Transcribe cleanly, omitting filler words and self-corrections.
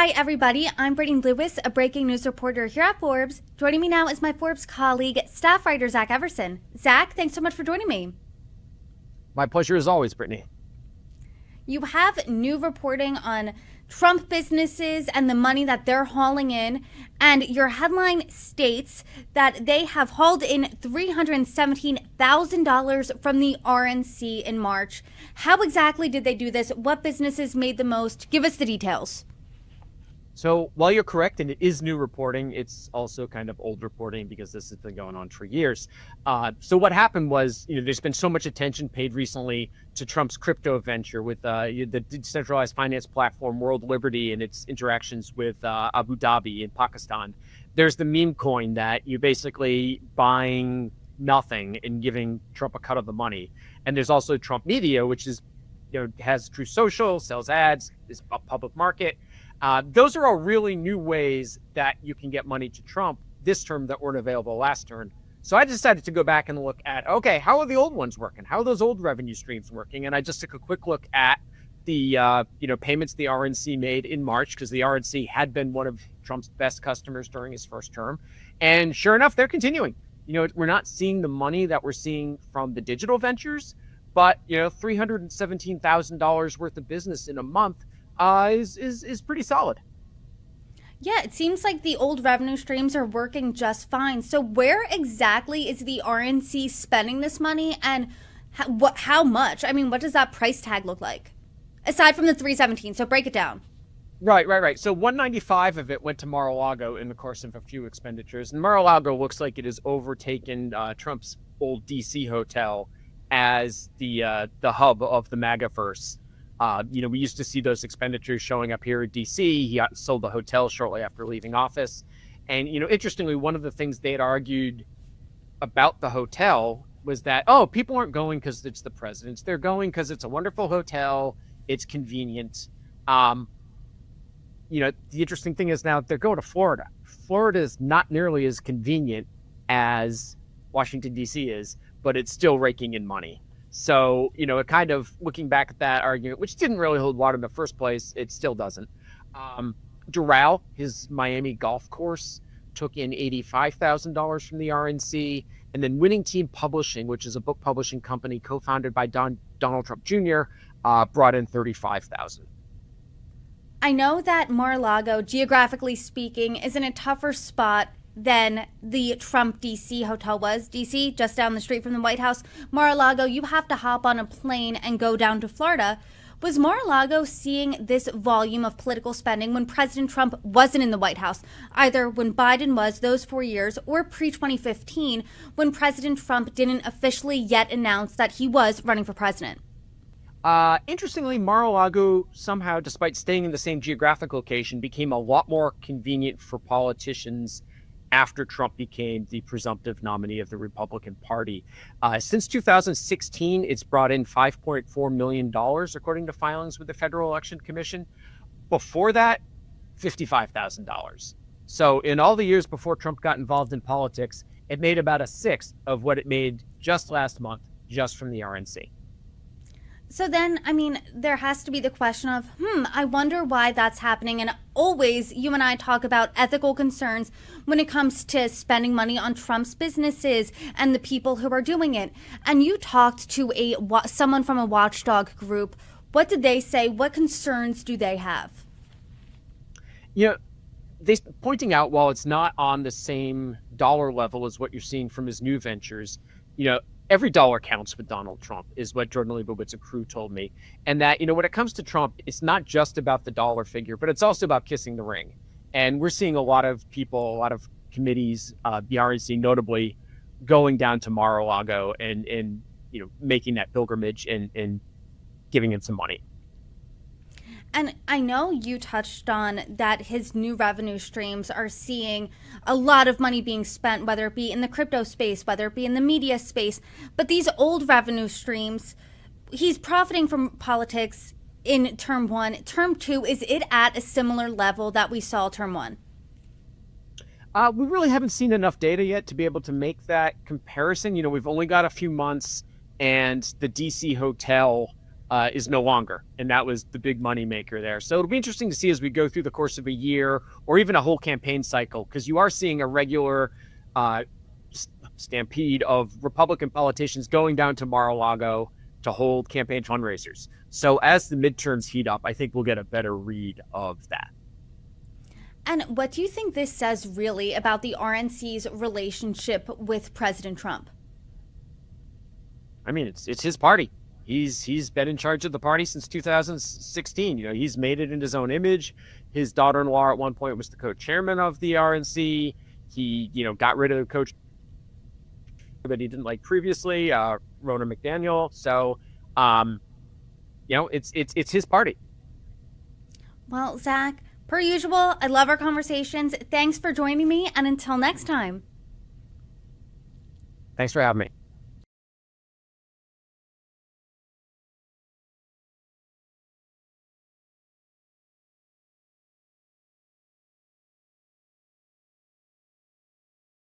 Hi, everybody. I'm Brittany Lewis, a breaking news reporter here at Forbes. Joining me now is my Forbes colleague, staff writer Zach Everson. Zach, thanks so much for joining me. My pleasure as always, Brittany. You have new reporting on Trump businesses and the money that they're hauling in, and your headline states that they have hauled in $317,000 from the RNC in March. How exactly did they do this? What businesses made the most? Give us the details. So while you're correct, and it is new reporting, it's also kind of old reporting because this has been going on for years. So what happened was, there's been so much attention paid recently to Trump's crypto venture with the decentralized finance platform World Liberty and its interactions with Abu Dhabi in Pakistan. There's the meme coin that you're basically buying nothing and giving Trump a cut of the money. And there's also Trump Media, which is, has True Social, sells ads, is a public market. Those are all really new ways that you can get money to Trump this term that weren't available last term. So I decided to go back and look at, okay, how are the old ones working? How are those old revenue streams working? And I just took a quick look at the payments the RNC made in March, because the RNC had been one of Trump's best customers during his first term. And sure enough, they're continuing. We're not seeing the money that we're seeing from the digital ventures, but $317,000 worth of business in a month is pretty solid. Yeah, it seems like the old revenue streams are working just fine. So where exactly is the RNC spending this money, and how much? I mean, what does that price tag look like? Aside from the 317, so break it down. Right. So 195 of it went to Mar-a-Lago in the course of a few expenditures. And Mar-a-Lago looks like it has overtaken Trump's old DC hotel as the hub of the MAGA-verse. We used to see those expenditures showing up here at DC. He sold the hotel shortly after leaving office. And, interestingly, one of the things they had argued about the hotel was that, people aren't going because it's the president's. They're going because it's a wonderful hotel. It's convenient. The interesting thing is now they're going to Florida. Florida is not nearly as convenient as Washington, D.C. is, but it's still raking in money. So, kind of looking back at that argument, which didn't really hold water in the first place, it still doesn't. Doral, his Miami golf course, took in $85,000 from the RNC. And then Winning Team Publishing, which is a book publishing company co-founded by Donald Trump Jr., brought in $35,000. I know that Mar-a-Lago, geographically speaking, is in a tougher spot than the Trump DC hotel was. DC, just down the street from the White House. Mar-a-Lago, you have to hop on a plane and go down to Florida. Was Mar-a-Lago seeing this volume of political spending when President Trump wasn't in the White House, either when Biden was those 4 years or pre-2015 when President Trump didn't officially yet announce that he was running for president? Interestingly, Mar-a-Lago somehow, despite staying in the same geographic location, became a lot more convenient for politicians after Trump became the presumptive nominee of the Republican Party. Since 2016, it's brought in $5.4 million, according to filings with the Federal Election Commission. Before that, $55,000. So in all the years before Trump got involved in politics, it made about a sixth of what it made just last month, just from the RNC. So then, there has to be the question of, I wonder why that's happening. And always, you and I talk about ethical concerns when it comes to spending money on Trump's businesses and the people who are doing it. And you talked to someone from a watchdog group. What did they say? What concerns do they have? They're pointing out, while it's not on the same dollar level as what you're seeing from his new ventures, every dollar counts with Donald Trump, is what Jordan Leibowitz of Crew told me. And that, when it comes to Trump, it's not just about the dollar figure, but it's also about kissing the ring. And we're seeing a lot of people, a lot of committees, the RNC notably, going down to Mar-a-Lago and making that pilgrimage and giving him some money. And I know you touched on that his new revenue streams are seeing a lot of money being spent, whether it be in the crypto space, whether it be in the media space. But these old revenue streams, he's profiting from politics in term one. Term two, is it at a similar level that we saw term one? We really haven't seen enough data yet to be able to make that comparison. We've only got a few months, and the DC hotel is no longer. And that was the big money maker there. So it'll be interesting to see as we go through the course of a year or even a whole campaign cycle, because you are seeing a regular stampede of Republican politicians going down to Mar-a-Lago to hold campaign fundraisers. So as the midterms heat up, I think we'll get a better read of that. And what do you think this says really about the RNC's relationship with President Trump? I mean, it's his party. He's been in charge of the party since 2016. He's made it in his own image. His daughter-in-law at one point was the co-chairman of the RNC. He, got rid of the coach that he didn't like previously, Ronna McDaniel. So, it's his party. Well, Zach, per usual, I love our conversations. Thanks for joining me, and until next time. Thanks for having me.